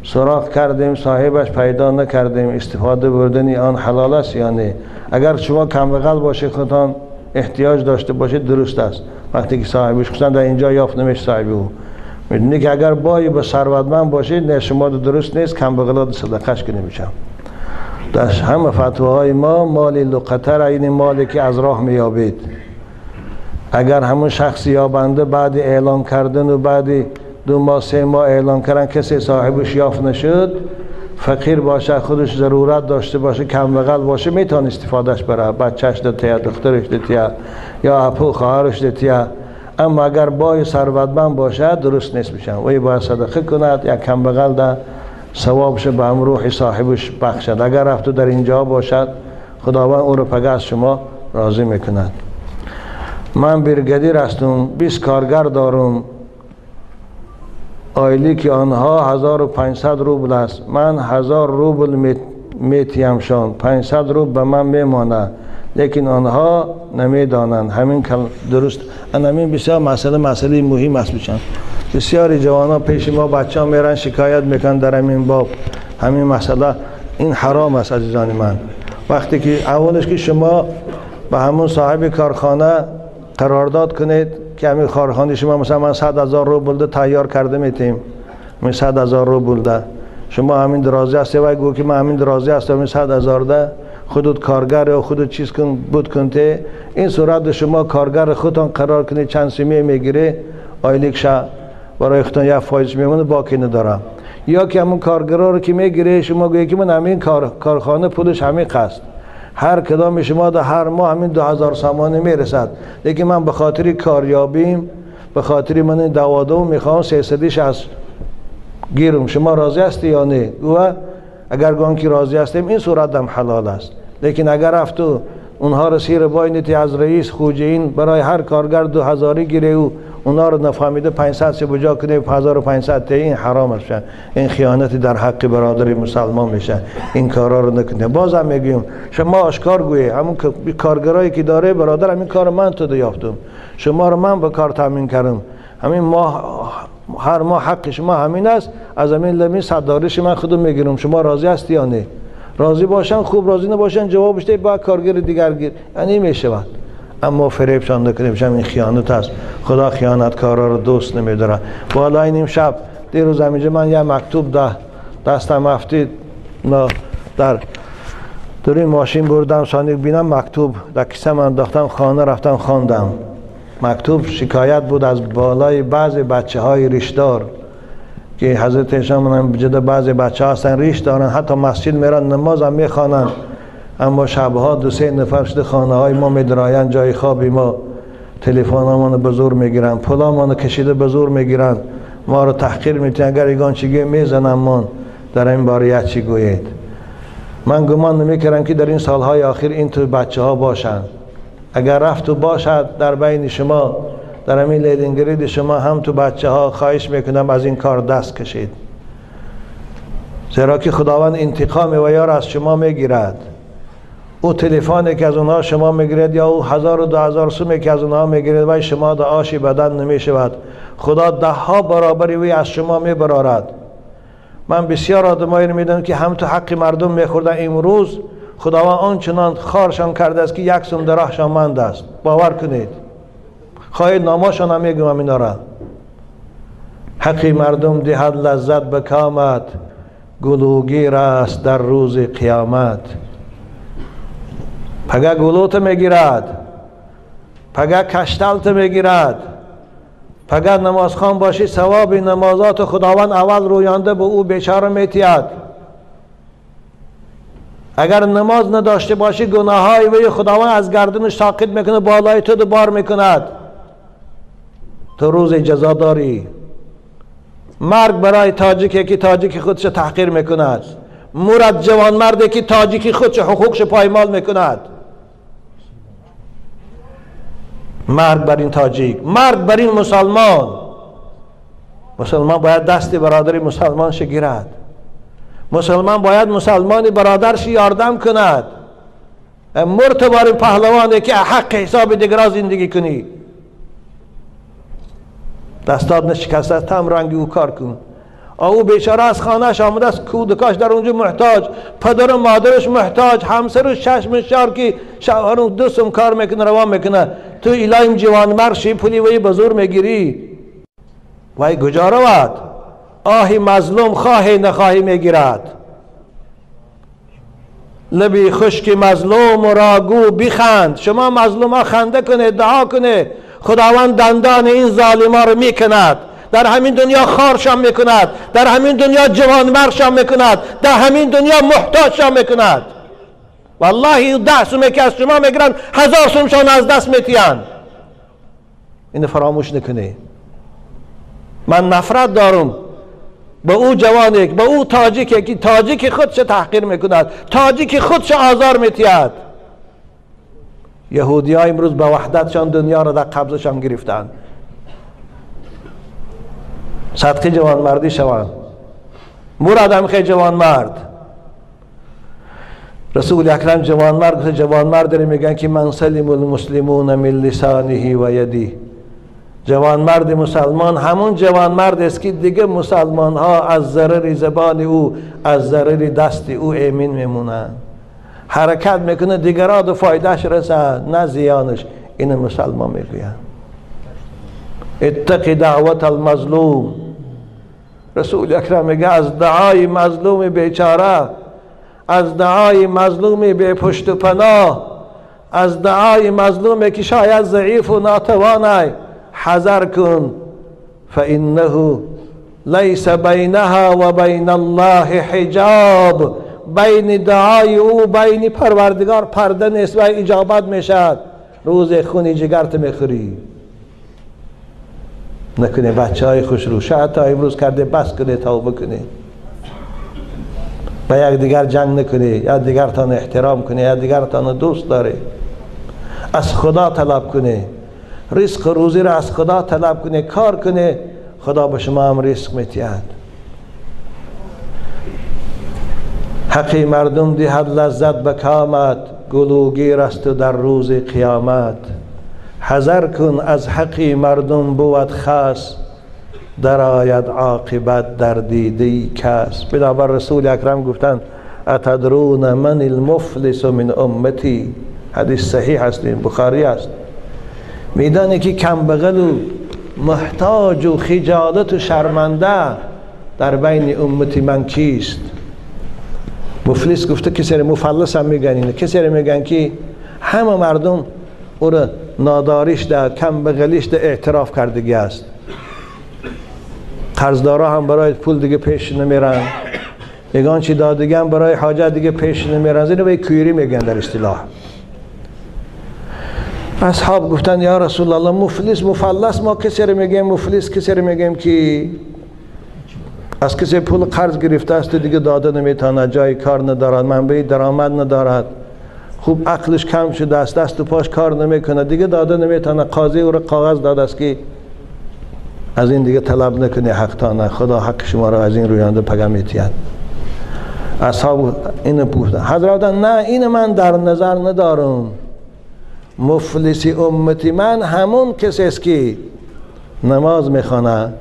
سراغ کردیم، صاحبش پیدا نکردیم. استفاده بردن آن حلال است یا نه؟ اگر شما کمبغل باشه، خودتان احتیاج داشته باشید، درست است. وقتی که صاحبش خودتان در اینجا یافت نمیشه صاحب او. میدونی که اگر بایی به ثروتمند باشید، نه شما درست نیست، کمبغلات صدقهش کنی میشم. در همه فتواهای ما مال لقطه را، این مالی که از راه میابید، اگر همون شخص یابنده بعد اعلان کردن و بعد 2 ماه 3 ماه اعلان کردن کسی صاحبش یافت نشد، فقیر باشه، خودش ضرورت داشته باشه، کمبغل باشه، میتونه استفادهش بره، بچهش دتیا، دخترش دتیا، یا اپو خواهرش دتیا. اما اگر بای ثروتمند باشه درست نیست میشن. وی باید صدقه کند، یا کمبغل ده ثوابش به امروح صاحبش بخشد. اگر رفت در اینجا باشد، خداوند او رو پگه از شما راضی میکند. من برگدیر هستم، 20 کارگر دارم، آیلی که آنها 1500 روبل است. من 1000 روبل میتیمشان، 500 روبل به من میمانه، لیکن آنها نمیدانند. همین درست همین بسیار مسئله مهم است. بچن بسیاری جوانا پیش ما بچه ها میرن شکایت میکنن در همین باب. همین مسئله این حرام است عزیزان من. وقتی که اولش که شما به همون صاحب کارخانه قرارداد کنید که همین کارخانه شما مثلا من 100,000 روبل تیار کرده میتیم، من 100,000 روبل ده، شما همین درازی هستی و گو که من همین درازی هستم، من 100,000 ده، خودت کارگر یا خودت چیز کن بود کنته، این صورت شما کارگر خودتان قرار کنید چند سیمی میگیره، آیلیک شا برای خودتان یک فایز میمونه، باقی ندارم. یا که همون کارگرها رو که میگیره شما گویی که من همین کارخانه پولش همین قست، هر کدام شما در هر ماه همین 2000 سامانه میرسد، لیکن من به خاطر کاریابیم، به خاطر من دوادو میخوام 300 از گیرم، شما راضی هستی یا نه؟ و اگر گان که راضی هستیم این صورت هم حلال است. لیکن اگر رفتو اونها رو سیر باینتی از رئیس خوجین برای هر کارگر 2000 گیره و اونا رو نفهمیده 500 سه بجا کنه 1500 تا، این حرام است. این خیانتی در حق برادر مسلمان میشه. این کارا رو نکنه. بازم میگیم شما آشکار گویی همون کارگرایی که داره برادر، همین کار من تو یافتم، شما رو من به کار تامین کردم، همین ماه هر ماه حق شما همین است، از همین لمی صدارش من خودم میگیرم، شما راضی هستی یا نه؟ راضی باشن خوب، راضی نباشن جوابش ده با کارگر دیگر گیر، یعنی میشود. اما فریبشان نکنیم، این خیانت است. خدا خیانتکارا رو دوست نمیداره. بالا این شب دیروز همینجا من یه مکتوب دستم افتید، در این ماشین بردم سانیک بینم مکتوب در کیسه من انداختم، خانه رفتم خواندم. مکتوب شکایت بود از بالای بعضی بچه های ریشدار که حضرت ایشان منم بجده بعضی بچه ها هستن ریش دارن، حتی مسجد میرن نماز هم میخوانن، اما شبها 2-3 نفر شده خانه های ما میدراین، جای خوابی ما، تلفن همونو به زور میگیرن، پولامونو کشیده به زور میگیرن، ما رو تحقیر میتونن، اگر ایگان چیگه میزنن. من در این باره چی گویید؟ من گمان نمیکردم که در این سالهای آخر این تو بچه ها باشن. اگر رفت و باشد در بین شما، در همین لیدنگرید شما هم تو بچه ها، خواهش میکنم از این کار دست کشید، زیرا که خداوند انتقام ویار از شما میگیرد. او تلفنی که از اونها شما میگیرید یا او 1000 و 2000 سومی که از اونها میگیرید و شما در آش بدن نمیشود، خدا 10 برابری وی از شما میبرارد. من بسیار آدمایی رو میدونم که هم تو حق مردم میخوردن، امروز خداوند آنچنان خارشان کرده است که یک سوم درخشان مند است. باور کنید، خواهید ناماشان هم میگم اینا را. حق مردم دهد لذت به کامت، گلوگیر است در روز قیامت. پگه گلوت میگیرد، پگه کشتلت میگیرد، پگه نمازخوان باشی ثواب نمازات خداوند اول رویانده به او بیچاره میتید. اگر نماز نداشته باشی گناههای وی خداوند از گردنش ساقط میکنه، بالای تو دوبار میکند، تو روز جزا داری. مرگ برای تاجیکی که تاجیکی خودش تحقیر میکند، مرد جوان مردی که تاجیکی خودش حقوقش پایمال میکند. مرگ بر این تاجیک، مرگ بر این مسلمان. مسلمان باید دست برادری مسلمان گیرد. مسلمان باید مسلمانی برادرش یاردم کند. مرتبار پهلوانه که حق حساب دیگران زندگی کنی. دستات نشکسته است، هم رنگی او کار کن. او بیچاره از خانهش آمده است، کودکاش در اونجا محتاج، پدر و مادرش محتاج، همسرش چشمش شار که شوهرش 2 سوم کار میکنه روان میکنه، تو ایلایم جوان مرشی پولی وی بزرگ میگیری. وای کجا رود؟ آهی مظلوم خواهی نخواهی میگیرد. لبی خشک مظلوم را گو بخند. شما مظلوم ها خنده کنید، دعا کنید، خداوند دندان این ظالم ها رو میکند، در همین دنیا خارشان میکند، در همین دنیا جوانمرشان میکند، در همین دنیا محتاجشان میکند. والله 10 سومه که از شما میگیرن 1000 سومشان از دست میتین. اینو فراموش نکنی. من نفرت دارم به او جوانی، به او تاجیکی که تاجیکی خودش تحقیر میکند، تاجیکی خودش آزار میتید. یهودی ها امروز به وحدتشان دنیا را در قبضشان گرفتند. صدقه جوان مردی شوند. مراد هم خیلی جوان مرد. رسول اکرم جوان مرد، جوان مرد داره میگن که من سلم المسلمون من لسانه و یدی. جوان مرد مسلمان همون جوان مرد است که دیگه مسلمان ها از ضرر زبان او، از ضرر دست او امین میمونن. حرکت میکنه دیگران دو فایدهش رسد نه زیانش. این مسلمان میگوید اتقی دعوت المظلوم. رسول اکرم میگه از دعای مظلوم بیچاره، از دعای مظلومی بی پشت و پناه، از دعای مظلومی که شاید ضعیف و ناتوانه حذر کن، فانه لیس بینها و بین الله حجاب. بین دعای او بین پروردگار پرده نیست و اجابت میشد. روز خونی جگرت میخوری. نکنه بچه های خوش رو شاید تا امروز کرده بس کنه توبه کنه، با یک دیگر جنگ نکنه، یا دیگر تان احترام کنه، یا دیگر تان دوست داره. از خدا طلب کنه، رزق روزی را از خدا طلب کنه، کار کنه، خدا به شما هم رزق میتید. حق مردم دهد لذت به کامت، گلوگیر است در روز قیامت. حذر کن از حق مردم بود خاص، در آید عاقبت در دیده کس. بنابر رسول اکرم گفتن اتدرون من المفلس من امتی. حدیث صحیح است، بخاری است. میدانی که کم بغل و محتاج و خجالت و شرمنده در بین امتی من کیست؟ مفلس گفته کسی را مفلس هم میگن. اینه کسی را میگن که همه مردم او را ناداریش ده، کم بغلیش ده اعتراف کردگی است. قرضدارا هم برای پول دیگه پیش نمیرن، میگن چی دادگی هم برای حاجت دیگه پیش نمیرن. اینو به کویری میگن در اصطلاح. اصحاب گفتن یا رسول الله مفلس مفلس ما کسی رو میگیم مفلس، کسی رو میگیم که از کسی پول قرض گرفته است دیگه داده نمیتونه، جای کار ندارد، منبع درآمد ندارد. خوب عقلش کم شده است، دست و پاش کار نمیکنه دیگه، داده نمیتونه، قاضی او را کاغذ داده است که از این دیگه طلب نکنی حق تانه، خدا حق شما را از این روینده پگه میتید. اصحاب اینو پوشتن، حضرت نه این من در نظر ندارم، مفلسی امتی من همون کسی است که نماز میخونه،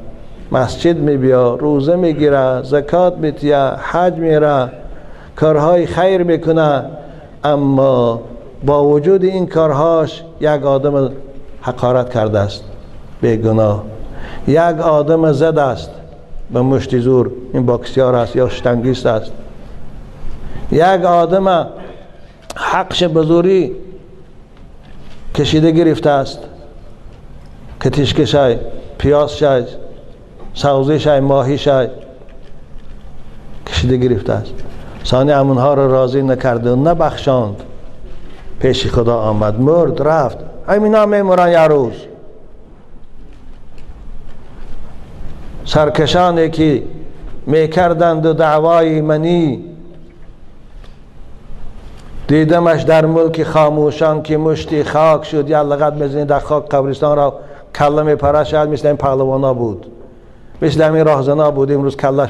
مسجد میبیا، روزه میگیره، زکات میتیه، حج میره، کارهای خیر میکنه، اما با وجود این کارهاش یک آدم حقارت کرده است بیگناه، یک آدم زد است به مشتی زور، این باکسیار است یا شتنگیست است، یک آدم حقش بزوری کشیده گرفته است، کتیشک شای، پیاز شای، سوزی شای، ماهی شای کشیده گرفته است، ثانی همونها را راضی نکرده و نبخشاند، پیش خدا آمد، مرد رفت، همینا میمورن یه روز. سرکشانی که میکردند و دعوای منی، دیدمش در ملک خاموشان که مشتی خاک شد، یا لغت میزنی در خاک قبرستان را کله میپره، شاید مثل این پهلوانا بود، مثل همین راهزنا بود، امروز کلش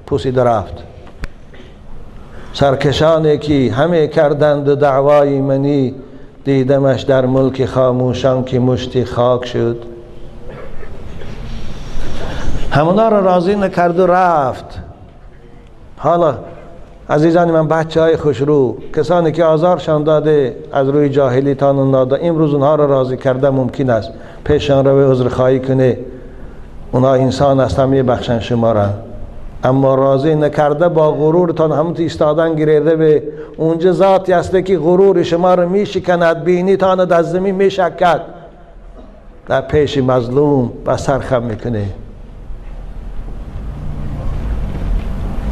پوسیده رفت. سرکشانی که همه کردند و دعوای منی، دیدمش در ملک خاموشان که مشتی خاک شد. همونا را راضی نکرد و رفت. حالا عزیزان من، بچه های خوشرو، کسانی که آزارشان داده از روی جاهلی تان داده، امروز اونها را راضی کرده ممکن است، پیشان رو عذر خواهی کنه، اونها انسان هستن میبخشن شما را، اما راضی نکرده با غرورتان همون ایستادن گریده به اونجا ذاتی هسته که غرور شما را میشکند، بینی تان در زمین میشکد، در پیش مظلوم و سرخم میکنه.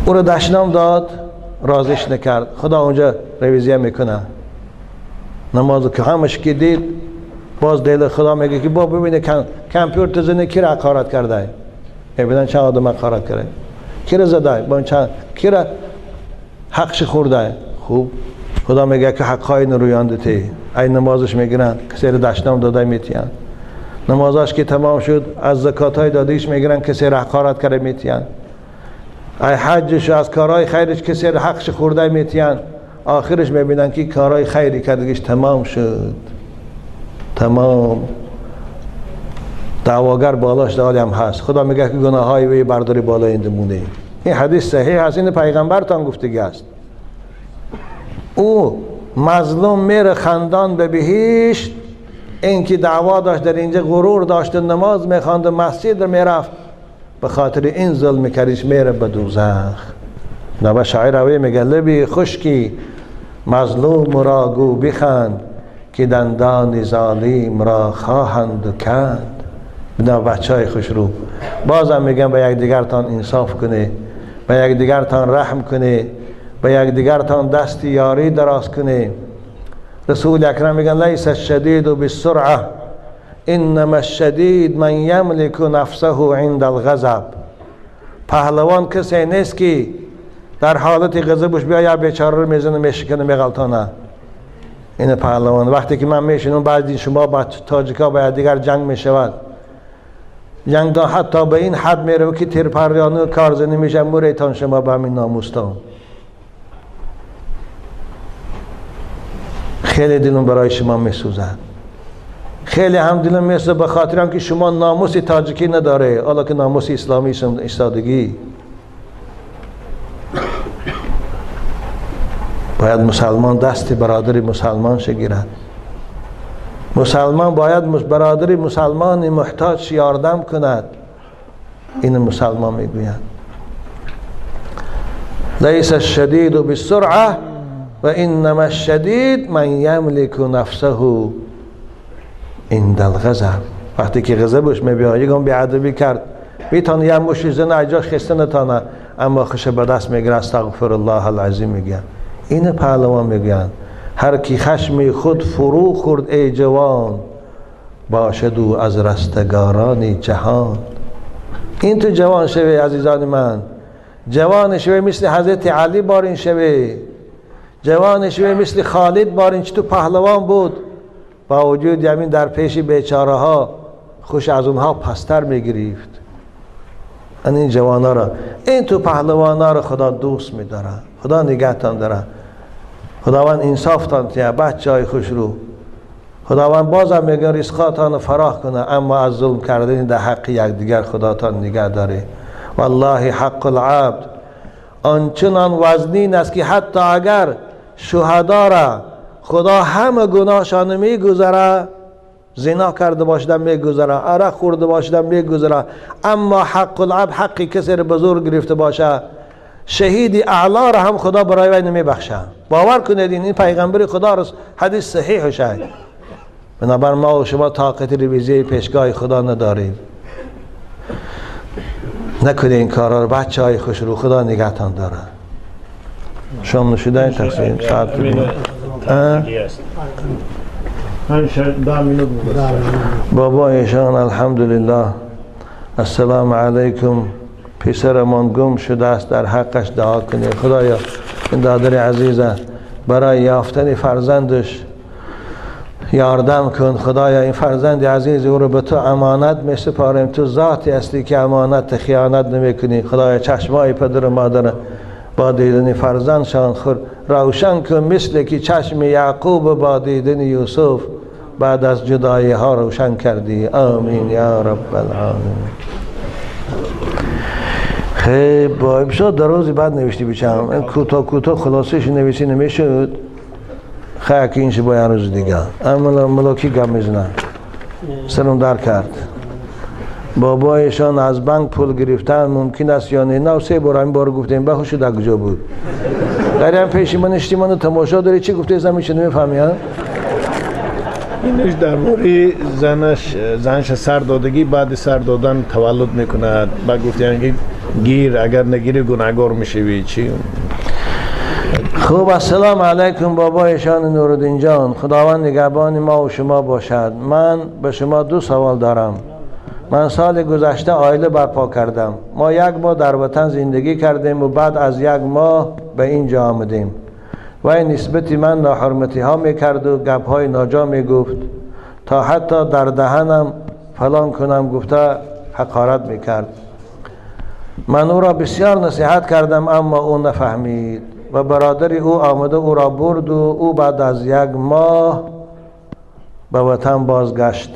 او را دشنام داد، راضیش نکرد، خدا اونجا رویزیه میکنه. نمازو که همش که دید، باز دل خدا میگه که با ببینه کامپیوتر زنی کی را حقارت کرده، ببینن چند آدم حقارت کرده، کی را زده، با چند کی را حقش خورده. خوب خدا میگه که حقای نرویانده تی، این نمازش میگیرن، کسی را دشنام داده میتین، نمازش که تمام شد از زکاتای دادیش میگیرن، کسی را حقارت کرده میتین، ای حجش از کارهای خیرش کسی را حقش خورده میتین، آخرش میبینن که کارهای خیری کردگیش تمام شد، تمام دعواگر بالاش دالی هم هست. خدا میگه که گناه های وی برداری بالا اینده مونه. این حدیث صحیح هست، این پیغمبرتان گفتگی است. او مظلوم میره خندان به بهشت، این که دعوا داشت در اینجا غرور داشت، نماز میخواند، مسجد میرفت، به خاطر این ظلم کردیش میره به دوزخ. نبا شاعر اوی میگه لبی خشکی مظلوم را گو بخند، که دندان ظالم را خواهند کند. بنا بچه های خوش رو بازم میگم به یک دیگرتان انصاف کنه، به یک دیگرتان رحم کنه، به یک دیگرتان دست یاری دراز کنه. رسول اکرم میگن لیس الشدید بالسرعه انما الشدید من یملک نفسه عند الغضب. پهلوان کسی نیست که در حالت غضبش بیا بیچاره رو میزنه میشکنه میغلطانه. این پهلوان. وقتی که من میشنم بعضی شما با تاجیکا با دیگر جنگ میشود، جنگ دا حتی به این حد میره که تیرپریانه کارزنی میشه، موریتان شما به همین ناموستان. خیلی دلم برای شما میسوزد، خیلی هم دلم میسوزد به خاطر هم که شما ناموس تاجیکی نداره، حالا که ناموس اسلامی ایستادگی. باید مسلمان دست برادری مسلمان شگیرد. مسلمان باید برادری مسلمان محتاج یاردم کند. این مسلمان میگوید لیس الشدید بالسرعه و انما الشدید من یملک نفسه عند الغضب. وقتی که غضبش میبیاد، یکم بیادبی کرد، میتونه یه مشی زنه اجاش خسته نتانه، اما خش به دست میگیره استغفر الله العظیم میگه. این پهلوان میگن هر کی خشم خود فرو خورد ای جوان، باشد او از رستگاران جهان. این تو جوان شوی عزیزان من، جوان شوی مثل حضرت علی بارین شوی، جوانش مثل خالد بارنچ تو پهلوان بود، با وجود یمین در پیش بیچاره ها خوش از اونها پستر میگرفت. این جوانا را، این تو پهلوانا را خدا دوست میداره، خدا نگهتان داره. خداوند انصافتان تیه بچه های خوش رو. خداوند بازم میگه رزقاتان فراخ کنه، اما از ظلم کردن در حق یکدیگر خداتان نگه داره. والله حق العبد آنچنان وزنین است که حتی اگر شهدا را خدا همه گناهشان میگذره، زنا کرده باشدن میگذره، عرق خورده باشدن میگذره، اما حق العبد حقی کسی را بزرگ گرفته باشه، شهید اعلا را هم خدا برای وی نمیبخشه. باور کنید این پیغمبر خدا را حدیث صحیح شد. بنابر ما و شما طاقت رویزی پیشگاه خدا نداریم. نکنید این کارا رو. بچه های خوش رو خدا نگهتان داره. شام نشیدن تقسیم ساعت بابا ایشان الحمدلله. السلام علیکم. پسرمان گم شده است، در حقش دعا کنید. خدایا این دادر عزیزه برای یافتن فرزندش یاردم کن. خدایا این فرزند عزیز او رو به تو امانت می سپاریم. تو ذاتی هستی که امانت خیانت نمی کنی. خدایا چشمای پدر و مادر با دیدن فرزندشان روشن کن، مثل که چشم یعقوب با دیدن یوسف بعد از جدایی ها روشن کردی. آمین یا رب العالمین. خیلی با امشاد در روزی بعد نوشتی بچم، این کوتاه خلاصش نویسی نمیشد. خیلی که اینش با یه روز دیگه اما ملاکی گم میزنن سرم در کرد. بابایشان از بانک پول گرفتن ممکن است یا نه؟ نه 3 بار این بار گفتیم به خوش در کجا بود. در این پیشیمان اشتیمان تماشا داری چی گفته ازم میشه نمیفهمیم. اینش درباره زنش سر دادگی بعد سر دادن تولد میکند. با گفتن گیر اگر نگیری گناهگار میشوی چی؟ خوب. السلام علیکم بابایشان نورالدین جان. خداوند نگهبان ما و شما باشد. من به شما 2 سوال دارم. من سال گذشته عائله برپا کردم. ما 1 ماه در وطن زندگی کردیم و بعد از 1 ماه به اینجا آمدیم. و این نسبتی من ناحرمتی ها میکرد و گپ های ناجا میگفت، تا حتی در دهنم فلان کنم گفته حقارت میکرد. من او را بسیار نصیحت کردم اما او نفهمید و برادری او آمده او را برد و او بعد از 1 ماه به وطن بازگشت.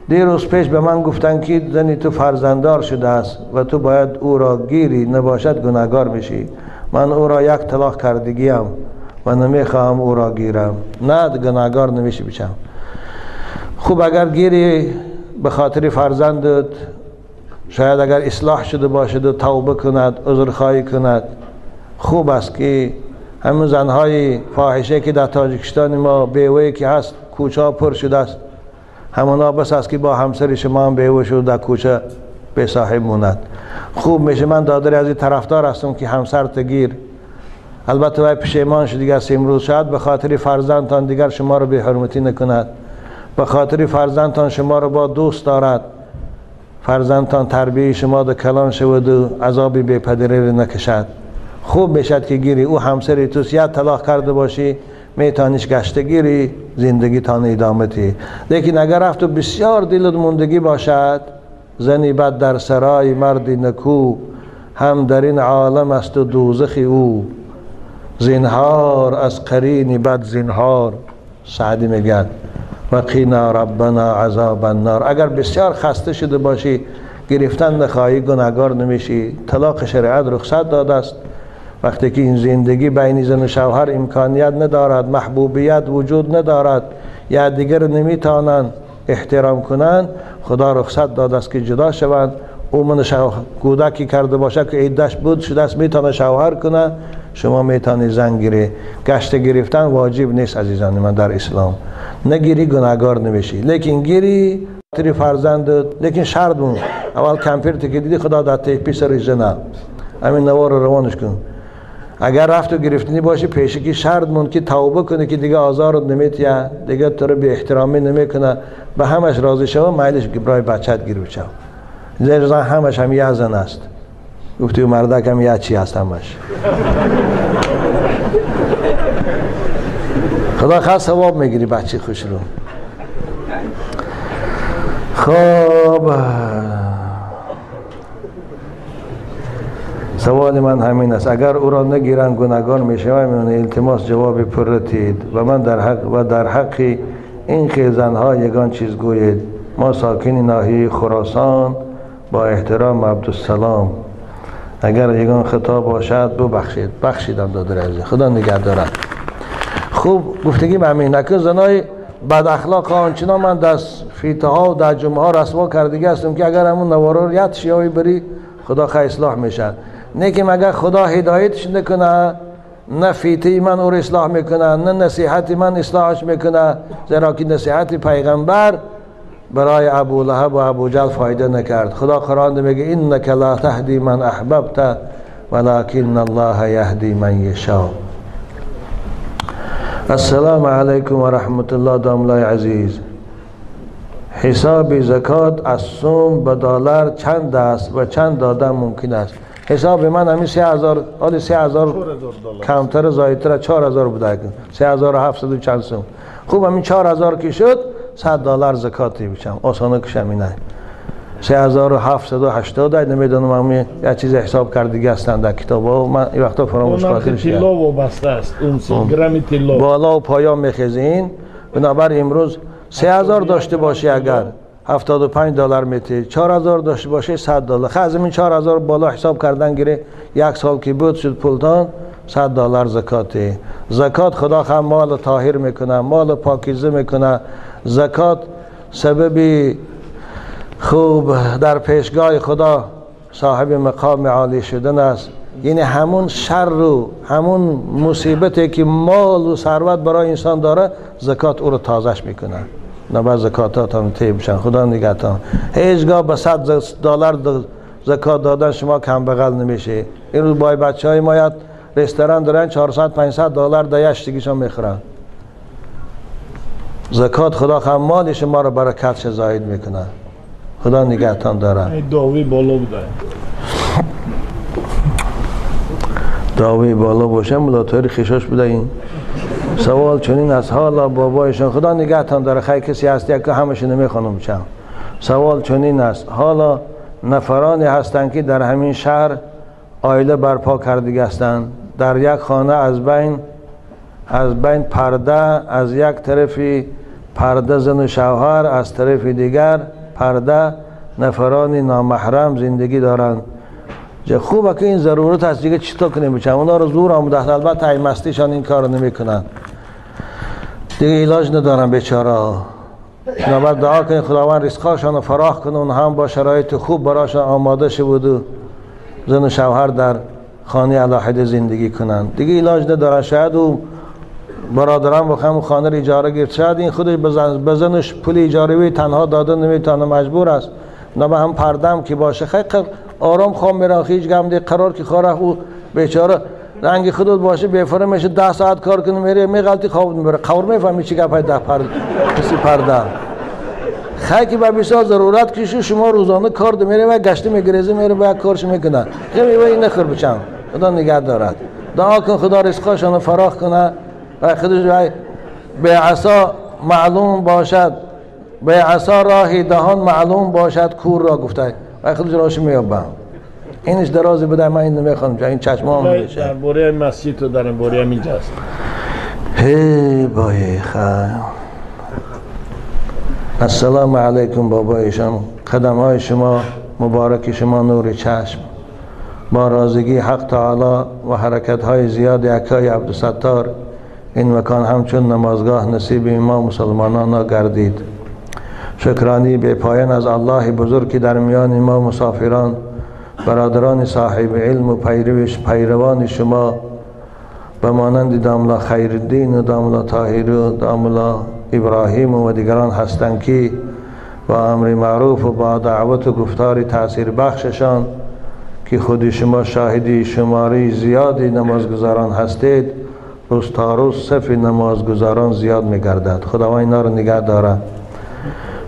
دیروز پیش به من گفتن که زنی تو فرزنددار شده است و تو باید او را گیری، نباشد گناهگار بشی. من او را 1 طلاق کردگیم و نمیخواهم او را گیرم. نه گناهگار نمیشی بچم. خوب اگر گیری به خاطر فرزندت، شاید اگر اصلاح شده باشد و توبه کند، عذرخواهی کند. خوب است که همون زنهای فاحشه که در تاجیکستان ما بیوهی که هست کوچه ها پر شده است، همونا بس است که با همسر شما هم بیوه شد در کوچه به صاحب موند. خوب میشه. من دادر از این طرفدار هستم که همسر تگیر. البته وای پشیمان شد دیگر امروز شاید به خاطر فرزندتان دیگر شما رو به حرمتی نکند، به خاطر فرزندتان شما رو با دوست دارد، فرزندتان تربیه شما در کلان شود و عذابی به پدری نکشد. خوب میشد که گیری او همسری تو 1 طلاق کرده باشی، میتانیش گشته گیری زندگی تان ادامه تی. لیکن اگر رفت و بسیار دلت موندگی باشد، زنی بد در سرای مردی نکو، هم در این عالم است و دوزخی او. زنهار از قرین بد زنهار. سعدی میگن و قینا ربنا عذاب النار. اگر بسیار خسته شده باشی، گرفتن نخواهی، گناهگار نمیشی. طلاق شریعت رخصت داده است. وقتی که این زندگی بین زن و شوهر امکانیت ندارد، محبوبیت وجود ندارد، یا دیگر نمیتوانند احترام کنند، خدا رخصت داده است که جدا شوند. او من کودکی کرده باشه که عده‌اش بود شده است میتونه شوهر کنه، شما میتونی زن گیری. گشت گرفتن واجب نیست عزیزان من در اسلام. نگیری گناهگار نمیشی، لیکن گیری خاطر فرزندت. لیکن شرط مون اول کامپیوتر که دیدی خدا در تیپی سر زنا همین نوار رو روانش کن. اگر رفت و گرفتنی باشی پیشکی شرط مون که توبه کنه که دیگه آزارت نمیتیه، دیگه تو رو به احترامی نمیکنه، به همش راضی شو، مایلش برای بچت گیر بچو. زیر زن همش هم یه زن است. گفتی و مردک هم یه چی هست همش. خدا خیلی ثواب میگیری بچه خوش رو. خب سوال من همین است، اگر او را نگیرند گناهکار میشود. التماس جواب پرتید و من در حق این که زنها یگان چیز گوید. ما ساکن ناحیه خراسان با احترام عبدالسلام. اگر یگان خطا باشد ببخشید. بخشیدم دادر عزیز، خدا نگهدارم. خوب گفتگی به همین نکن. زنای بد اخلاق آنچنان من دست فیته ها و در جمعه ها رسوا کردگی هستم که اگر همون نوارو یاد شیاوی بری خدا خیلی اصلاح میشه. نیکیم اگر خدا هدایتش نکنه نه فیته من او رو اصلاح میکنه نه نصیحت من اصلاحش میکنه، زیرا که نصیحت پیغمبر برای ابو لهب و ابو جهل فایده نکرد. خدا قرآن میگه انک لا تهدی من احببت ولکن الله یهدی من یشاء. السلام علیکم و رحمت الله داملای عزیز. حساب زکات از سوم به دلار چند است و چند دادن ممکن است؟ حساب من همین 3000 حالی 3000 کمتر زایدتر 4000 بوده، 3700 چند سوم. خوب همین 4000 که شد $100 زکاتی بچم. آسانه کشم اینه 3780 نمیدونم همین یه چیز حساب کردگی هستن در کتاب ها. من این وقتا فراموش خاطرش کردم. طلا وابسته است. اون 30 گرم طلا بالا و پایان میخزین. بنابر امروز 3000 داشته باشی اگر $75 میته، 4000 داشته باشه $100. خب این 4000 بالا حساب کردن گیره یک سال که بود شد پولتان $100 زکاته. زکات خدا خواهد مال طاهر میکنه، مال پاکیزه میکنه. زکات سببی خوب در پیشگاه خدا صاحب مقام عالی شدن است. یعنی همون شر رو همون مصیبتی که مال و ثروت برای انسان داره زکات او رو تازش میکنه. نباید زکاتات هم طیب بشن. خدا نگهتان. هیچگاه به $100 زکات دادن شما کم بغل نمیشه. این روز بای بچه های ما یاد رستوران دارن $400-500 دیشتگیشون میخورن. زکات خدا خواهد مال شما رو برکتش زاید میکنه. خدا نگهتان داره. داوی بالا بوده. داوی بالا باشه ملاتوری خیشاش بوده. این سوال چنین از حالا بابایشان خدا نگهتان داره. خیلی کسی هستی که همش نمیخوانم چم. سوال چنین است، حالا نفرانی هستند که در همین شهر عائله برپا کردگی هستند. در یک خانه از بین پرده، از یک طرفی پرده زن و شوهر، از طرف دیگر پرده نفرانی نامحرم زندگی دارند. خوبه که این ضرورت هست دیگه چطور کنیم بچم. اونا رو زور آمده. البته ای مستیشان این کار نمیکنن دیگه، علاج ندارن بیچاره. نباید دعا کنید خداوند رزقشان رو فراخ کنه، اون هم با شرایط خوب براشون آماده شده و زن و شوهر در خانه علاحده زندگی کنن. دیگه علاج ندارن. شاید او برادران بخوام خانه رو اجاره گرفت، شاید این خودش بزنش پول اجاره تنها داده نمیتونه، مجبور است. نبا هم پردم که باشه خیلی آرام خواب میره. هیچ گم دی قرار که خواره او بیچاره رنگ خودت باشه بیفره میشه 10 ساعت کار کنه میره میغلطی خواب میبره. قور میفهمی چی گپای ده کسی پرده خیلی که به بسیار ضرورت کشی شما روزانه کار میره و گشته میگریزه میره و کارش میکنه. خیلی این نخور بچم. خدا نگه دارد. دعا کن خدا رزقشان فراخ کنه و خودش به عصا معلوم باشد، به عصا راه دهان معلوم باشد کور را گفته و خودش راش میابم. اینش درازی بده. من این نمیخوام این چشمام میشه. در بوره مسجد تو در بوره اینجاست. هی بای خیر. السلام علیکم بابایشان. قدم های شما مبارک شما نور چشم. با رازگی حق تعالی و حرکت های زیاد اکای عبدالستار این مکان همچون نمازگاه نصیب ما مسلمانان گردید. شکرانی به پایان از الله بزرگ که در میان ما مسافران برادران صاحب علم و پیروان شما به مانند داملا خیرالدین و داملا طاهر و داملا ابراهیم و دیگران هستند که با امر معروف و با دعوت و گفتار تأثیر بخششان که خود شما شاهدی شماری زیادی نمازگزاران هستید، روز تا روز صف نمازگزاران زیاد می‌گردد. خداوند اینا رو نگه داره.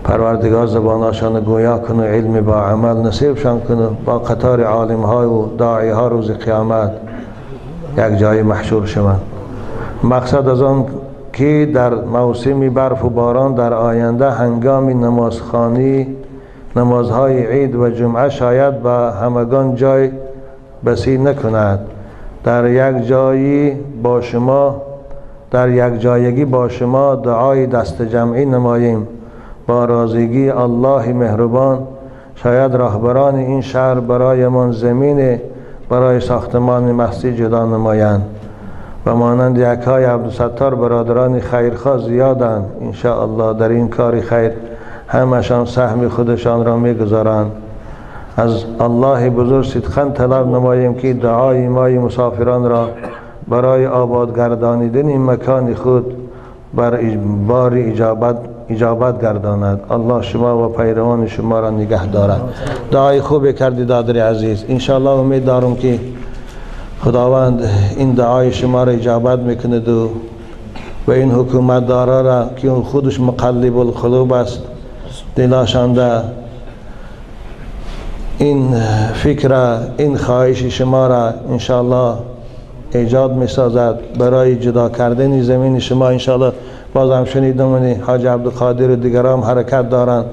پروردگار زباناشان گویا کنه، علم با عمل نصیبشان کنه، با قطار عالم ها و داعی ها روز قیامت یک جای محشور شوند. مقصد از آن که در موسم برف و باران در آینده هنگام نمازخوانی نمازهای عید و جمعه شاید به همگان جای بسیط نکند. در یک جایگی با شما دعای دست جمعی نماییم با رازیگی الله مهربان. شاید راهبران این شهر برایمان زمین برای ساختمان مسجد جدا نمایند و مانند یکای عبدالستار برادران خیرخواه زیادند. انشاءالله در این کار خیر همشان سهم خودشان را میگذارند. از الله بزرگ صدقاً طلب نماییم که دعای مای مسافران را برای آباد گردانیدن این مکان خود بار اجابت گرداند. الله شما و پیروان شما را نگه دارد. دعای خوب کردی دادر عزیز. انشاءالله امید دارم که خداوند این دعای شما را اجابت میکند و این حکومت دارا را که خودش مقلب القلوب است دلاشانده این فکر این خواهش شما را انشاءالله ایجاد می سازد برای جدا کردن زمین شما. انشاءالله باز هم شنیدم حاج عبدالقادر و دیگران حرکت دارند.